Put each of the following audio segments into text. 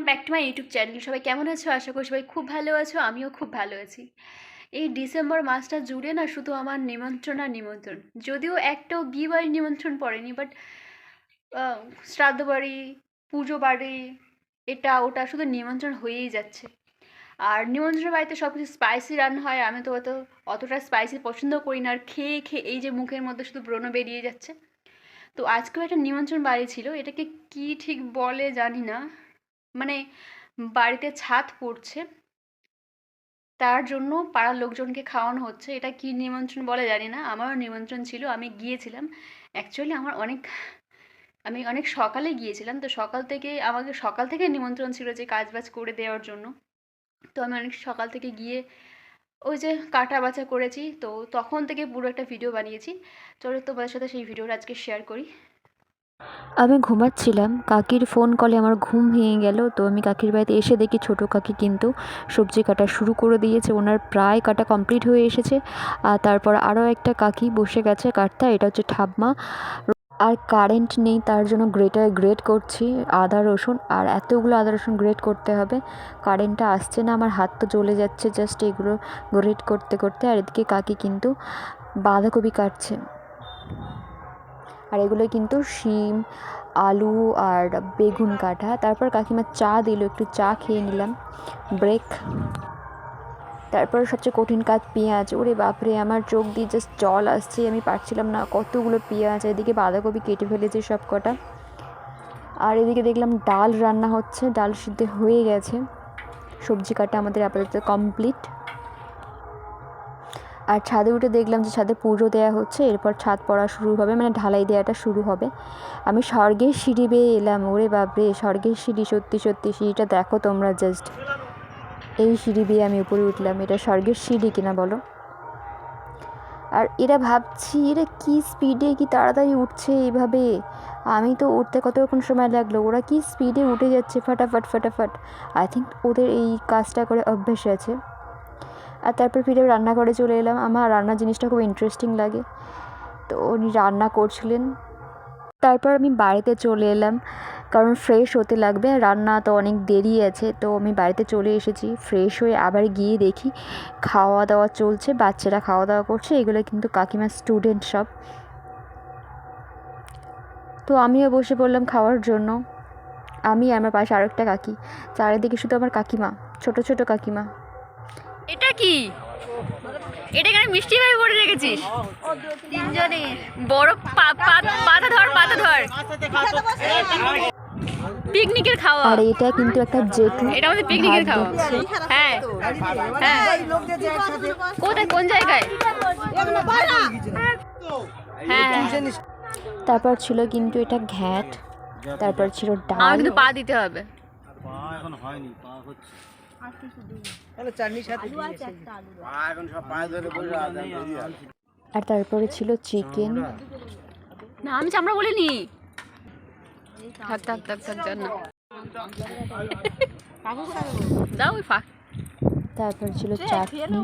Back to my YouTube channel. সবাই কেমন আছো? আশা করি সবাই খুব ভালো আছো। আমিও খুব ভালো আছি। এই ডিসেম্বর মাসটা জুড়ে না শুধু আমার নিমন্ত্রণ আর নিমন্ত্রণ। যদিও একটাও বিয়ে বাড়ির নিমন্ত্রণ পড়েনি, বাট শ্রাদ্ধ বাড়ি, পুজো বাড়ি, এটা ওটা শুধু নিমন্ত্রণ হয়েই যাচ্ছে। আর নিমন্ত্রণ বাড়িতে সব কিছু স্পাইসি রান্না হয়। আমি তো অতটা স্পাইসি পছন্দ করি না, আর খেয়ে খেয়ে এই যে মুখের মধ্যে শুধু ব্রণ বেরিয়ে যাচ্ছে। তো আজকেও একটা নিমন্ত্রণ বাড়ি ছিল। এটাকে কি ঠিক বলে জানি না, মানে বাড়িতে ছাদ পড়ছে, তার জন্য পাড়ার লোকজনকে খাওয়ানো হচ্ছে। এটা কি নিমন্ত্রণ বলে জানি না। আমারও নিমন্ত্রণ ছিল, আমি গিয়েছিলাম। অ্যাকচুয়ালি আমি অনেক সকালে গিয়েছিলাম, তো আমাকে সকাল থেকে নিমন্ত্রণ ছিল যে কাজবাজ করে দেওয়ার জন্য। তো আমি অনেক সকাল থেকে গিয়ে ওই যে কাটা বাছা করেছি, তো তখন থেকে পুরো একটা ভিডিও বানিয়েছি। চলো তোমাদের সাথে সেই ভিডিওটা আজকে শেয়ার করি। আমি ঘুমাচ্ছিলাম, কাকির ফোন কলে আমার ঘুম ভেঙে গেল। তো আমি কাকির বাড়িতে এসে দেখি ছোটো কাকি কিন্তু সবজি কাটা শুরু করে দিয়েছে। ওনার প্রায় কাটা কমপ্লিট হয়ে এসেছে। আর তারপর আরও একটা কাকি বসে গেছে কাটতে, এটা হচ্ছে ঠাম্মা। আর কারেন্ট নেই, তার জন্য গ্রেট করছি আদা রসুন। আর এতগুলো আদা রসুন গ্রেট করতে হবে, কারেন্টটা আসছে না, আমার হাত তো জ্বলে যাচ্ছে জাস্ট এগুলো গ্রেট করতে করতে। আর এদিকে কাকি কিন্তু বাঁধাকপি কাটছে। আর এগুলো কিন্তু শিম, আলু আর বেগুন কাটা। তারপর কাকিমা চা দিল, একটু চা খেয়ে নিলাম, ব্রেক। তারপর সবচেয়ে কঠিন কাজ পেঁয়াজ। ওরে বাপরে, আমার চোখ দিয়ে জাস্ট জল আসছে, আমি পারছিলাম না। কতগুলো পেঁয়াজ, এদিকে বাঁধাকপি কেটে ফেলেছে সব কটা। আর এদিকে দেখলাম ডাল রান্না হচ্ছে, ডাল সিদ্ধ হয়ে গেছে। সবজি কাটা আমাদের আপাতত কমপ্লিট। আর ছাদে উঠে দেখলাম যে ছাদে পুজো দেওয়া হচ্ছে, এরপর ছাদ পড়া শুরু হবে, মানে ঢালাই দেওয়াটা শুরু হবে। আমি স্বর্গের সিঁড়ি বেয়ে এলাম। ওরে বাপরে, স্বর্গের সিঁড়ি, সত্যি সত্যি সিঁড়িটা দেখো তোমরা জাস্ট। এই সিঁড়ি বেয়ে আমি উপরে উঠলাম, এটা স্বর্গের সিঁড়ি কিনা বলো। আর এরা ভাবছি এরা কি স্পিডে, কি তাড়াতাড়ি উঠছে এইভাবে। আমি তো উঠতে কতক্ষণ সময় লাগলো, ওরা কি স্পিডে উঠে যাচ্ছে ফাটাফাট ফাটাফাট। আই থিঙ্ক ওদের এই কাজটা করে অভ্যেস আছে। আর তারপর ফিরে রান্নাঘরে চলে এলাম। আমার রান্নার জিনিসটা খুব ইন্টারেস্টিং লাগে, তো উনি রান্না করছিলেন। তারপর আমি বাড়িতে চলে এলাম, কারণ ফ্রেশ হতে লাগবে, রান্না তো অনেক দেরি আছে। তো আমি বাড়িতে চলে এসেছি, ফ্রেশ হয়ে আবার গিয়ে দেখি খাওয়া দাওয়া চলছে, বাচ্চারা খাওয়া দাওয়া করছে। এগুলো কিন্তু কাকিমার স্টুডেন্ট সব। তো আমিও বসে পড়লাম খাওয়ার জন্য। আমি আমার পাশে আরেকটা কাকি, চারিদিকে শুধু আমার কাকিমা, ছোট ছোট কাকিমা। এটা কি, এটা কেন মিষ্টি ভাবে করে রেখেছিস? তিনজনে বড় পাতা ধর পিকনিকের খাওয়া। আর এটা কিন্তু একটা জেঠু, এটা আমাদের পিকনিকের খাওয়া। হ্যাঁ হ্যাঁ, কোথায়, কোন জায়গায়? হ্যাঁ, তারপর ছিল কিন্তু এটা ঘ্যাট, তারপর ছিল ডাল। আমার কিন্তু পা দিতে হবে। আর তারপরে ছিল চিকেন। না, আমি চামড়া বলিনি। থাক থাক থাক থাক, জান না। দাও ওই ফাঁক। তারপর ছিল চাটনি,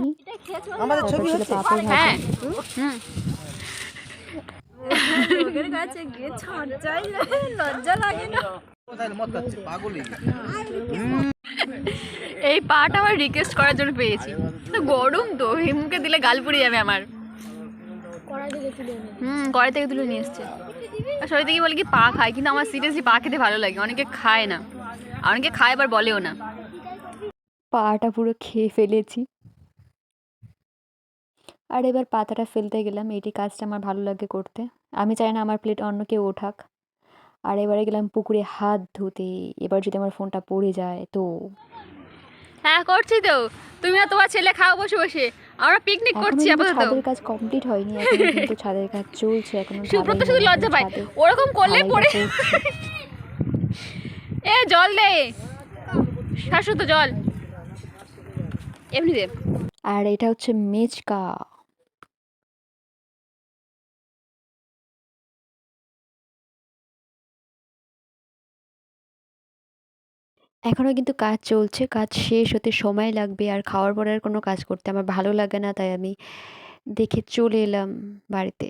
তারপর ছিল পাঁপড় ভাজা। হ্যাঁ, লোকের কাছে গিয়ে ছড়াই লজ্জা লাগে না? এই পাটা আমার রিকোয়েস্ট করার জন্য পেয়েছি। তো গরম তো, হিমুকে দিলে গাল পুড়ে যাবে আমার। কড়াই থেকে তুলে নিয়ে এসছে। আর সবাই থেকে বলে কি পা খায়, কিন্তু আমার সিরিয়াসলি পা খেতে ভালো লাগে। অনেকে খায় না, অনেকে খায় আবার বলেও না। পাটা পুরো খেয়ে ফেলেছি। আর এবার পাতাটা ফেলতে গেলাম, এটি কাজটা আমার ভালো লাগে করতে। আমি চাই না আমার প্লেট অন্য কেউ ওঠাক। আর এবারে গেলাম পুকুরে হাত ধুতে। এবার যদি আমার ফোনটা পড়ে যায় তো। হ্যাঁ করছি তো, তুমি আর তোমার ছেলে খাও বসে বসে, আমরা পিকনিক করছি আপাতত। ছাদের কাজ কমপ্লিট হয়নি এখনো, কিন্তু ছাদের কাজ চলছে এখনো। সুব্রত শুধু লজ্জা পায়, ওরকম করলে পড়ে। এ জল দে, শাশুত জল এমনি দে। আর এটা হচ্ছে মেচকা। এখনও কিন্তু কাজ চলছে, কাজ শেষ হতে সময় লাগবে। আর খাওয়ার পরে আর কোনো কাজ করতে আমার ভালো লাগে না, তাই আমি দেখে চলে এলাম বাড়িতে।